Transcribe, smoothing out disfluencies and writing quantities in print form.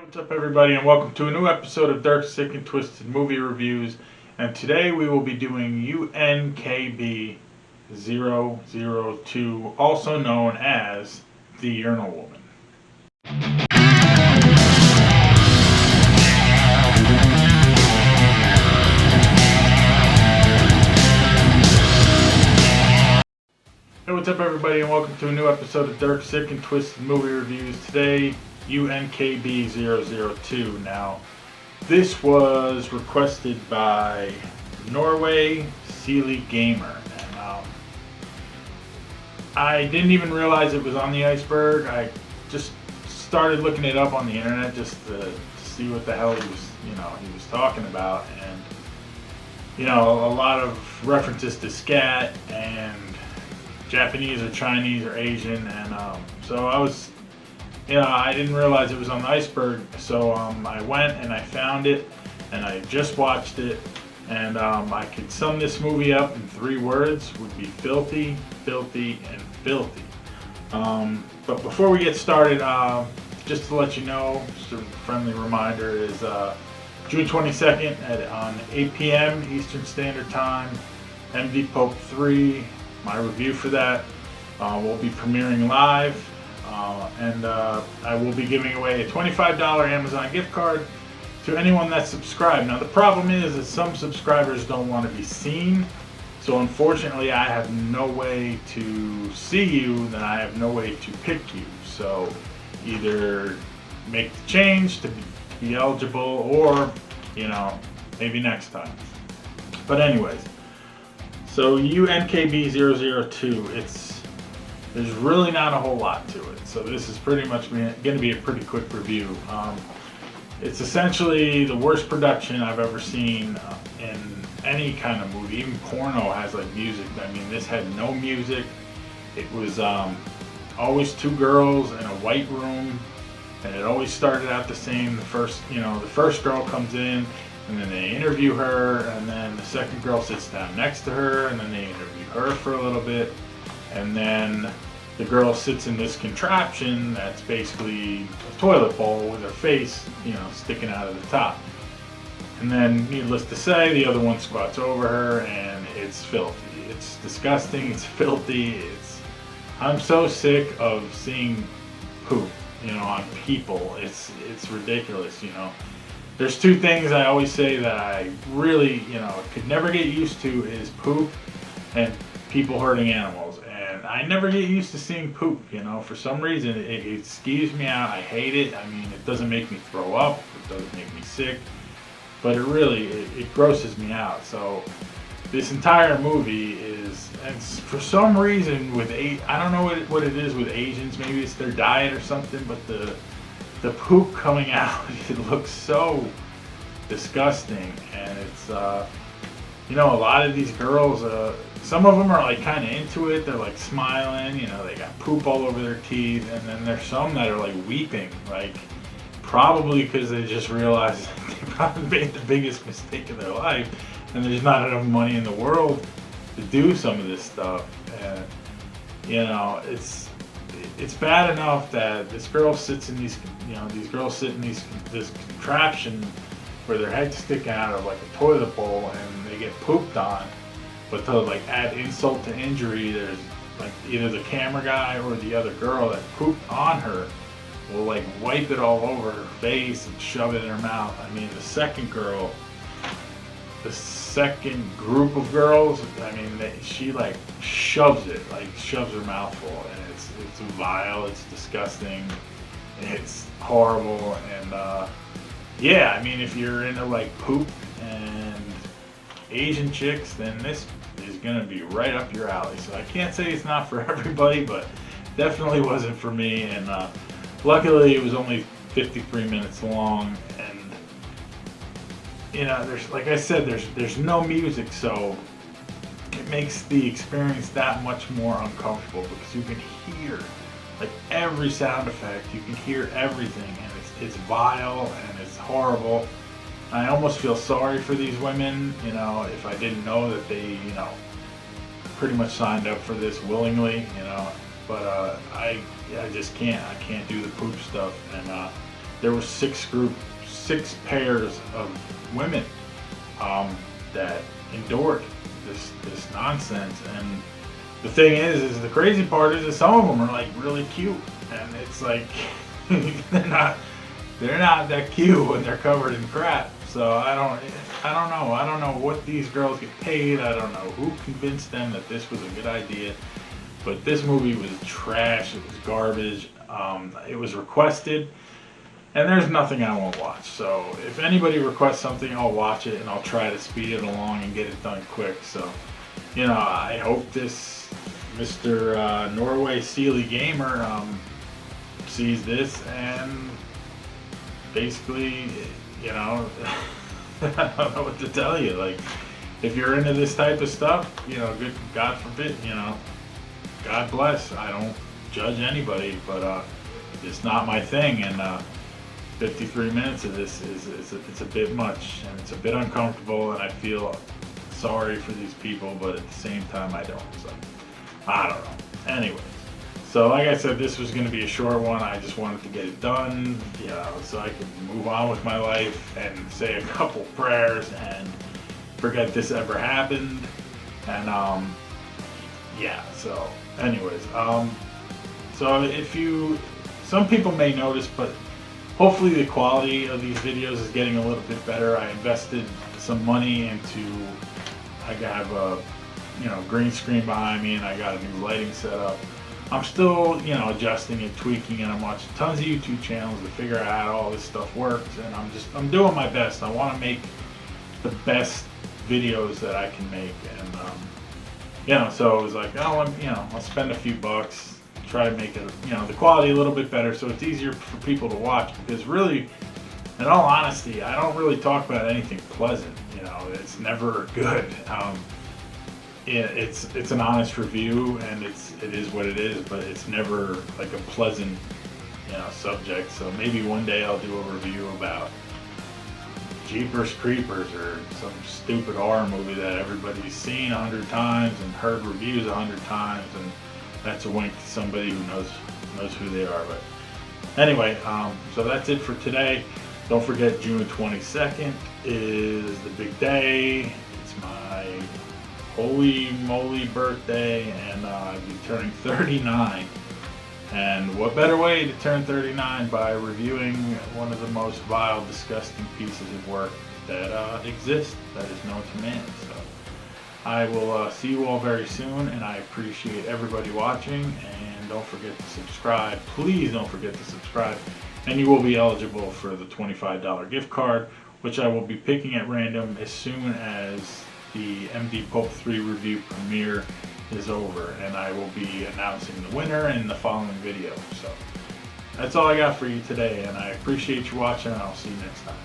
What's up everybody, and welcome to a new episode of Dark, Sick, and Twisted Movie Reviews. And today we will be doing UNKB-002, also known as the Urinal Woman. Hey, what's up everybody, and welcome to a new episode of Dark, Sick, and Twisted Movie Reviews. Today, UNKB-002. Now, this was requested by Norway Sealy Gamer, and I didn't even realize it was on the iceberg. I just started looking it up on the internet just to see what the hell he was talking about, and a lot of references to scat and Japanese or Chinese or Asian, and so I didn't realize it was on the iceberg, so I went and I found it, and I just watched it, and I could sum this movie up in 3 words, would be filthy, filthy, and filthy. But before we get started, just to let you know, just a friendly reminder, is June 22nd on 8 p.m. Eastern Standard Time, MD Pope 3, my review for that will be premiering live. And I will be giving away a $25 Amazon gift card to anyone that's subscribed. Now the problem is that some subscribers don't want to be seen, so unfortunately I have no way to see you, then I have no way to pick you. So either make the change to be eligible, or maybe next time. But anyways, so UNKB-002, there's really not a whole lot to it, so this is pretty much going to be a pretty quick review. It's essentially the worst production I've ever seen in any kind of movie. Even porno has like music. I mean, this had no music. It was always 2 girls in a white room, and it always started out the same. The first girl comes in, and then they interview her, and then the second girl sits down next to her, and then they interview her for a little bit. And then the girl sits in this contraption that's basically a toilet bowl with her face, sticking out of the top. And then, needless to say, the other one squats over her, and it's filthy. It's disgusting. It's filthy. I'm so sick of seeing poop, on people. It's ridiculous. There's 2 things I always say that I really, could never get used to, is poop and people hurting animals. I never get used to seeing poop, for some reason it skeeves me out. I hate it. I mean, it doesn't make me throw up, it doesn't make me sick, but it grosses me out. So this entire movie is, and for some reason with I don't know what it is with Asians, maybe it's their diet or something, but the poop coming out, it looks so disgusting. And it's a lot of these girls, some of them are like kind of into it. They're like smiling, they got poop all over their teeth, and then there's some that are like weeping, like probably because they just realized they probably made the biggest mistake of their life, and there's not enough money in the world to do some of this stuff. And it's bad enough that this girl sits in this contraption where their heads stick out of like a toilet bowl and they get pooped on. But to like add insult to injury, there's like either the camera guy or the other girl that pooped on her will like wipe it all over her face and shove it in her mouth. I mean, the second group of girls, I mean, she like shoves her mouth full, and it's vile, it's disgusting, it's horrible. And yeah, I mean, if you're into like poop and Asian chicks, then this is gonna be right up your alley. So I can't say it's not for everybody, but definitely wasn't for me. And luckily it was only 53 minutes long, and there's, like I said, there's no music, so it makes the experience that much more uncomfortable, because you can hear like every sound effect, you can hear everything, and it's vile and it's horrible. I almost feel sorry for these women, if I didn't know that they, pretty much signed up for this willingly, but I just can't do the poop stuff. And there was six pairs of women that endured this nonsense. And the thing is the crazy part is that some of them are like really cute, and it's like they're not that cute when they're covered in crap. So I don't know what these girls get paid. I don't know who convinced them that this was a good idea. But this movie was trash. It was garbage. It was requested, and there's nothing I won't watch. So if anybody requests something, I'll watch it, and I'll try to speed it along and get it done quick. So, you know, I hope this Mr. Norway Sealy Gamer sees this and basically, you know, I don't know what to tell you. Like, if you're into this type of stuff, you know, good, God forbid, you know, God bless. I don't judge anybody, but it's not my thing. And 53 minutes of this it's a bit much, and it's a bit uncomfortable, and I feel sorry for these people, but at the same time I don't. So I don't know. Anyways, so like I said, this was going to be a short one. I just wanted to get it done, you know, so I could move on with my life and say a couple prayers and forget this ever happened. And yeah, so anyways, so some people may notice, but hopefully the quality of these videos is getting a little bit better. I invested some money into, I have a, you know, green screen behind me, and I got a new lighting setup. I'm still, you know, adjusting and tweaking, and I'm watching tons of YouTube channels to figure out how all this stuff works, and I'm doing my best. I want to make the best videos that I can make, and you know, so it was like, oh, you know, I'll spend a few bucks, try to make it, you know, the quality a little bit better, so it's easier for people to watch. Because really, in all honesty, I don't really talk about anything pleasant. You know, it's never good. It's an honest review, and it is what it is, but it's never like a pleasant, you know, subject. So maybe one day I'll do a review about Jeepers Creepers or some stupid horror movie that everybody's seen 100 times and heard reviews 100 times, and that's a wink to somebody who knows who they are. But anyway, so that's it for today. Don't forget, June 22nd is the big day. It's my holy moly birthday, and I'll be turning 39. And what better way to turn 39 by reviewing one of the most vile, disgusting pieces of work that exists, that is known to man. So I will see you all very soon, and I appreciate everybody watching. And don't forget to subscribe. Please don't forget to subscribe, and you will be eligible for the $25 gift card, which I will be picking at random as soon as the MD Pope 3 review premiere is over, and I will be announcing the winner in the following video. So that's all I got for you today, and I appreciate you watching, and I'll see you next time.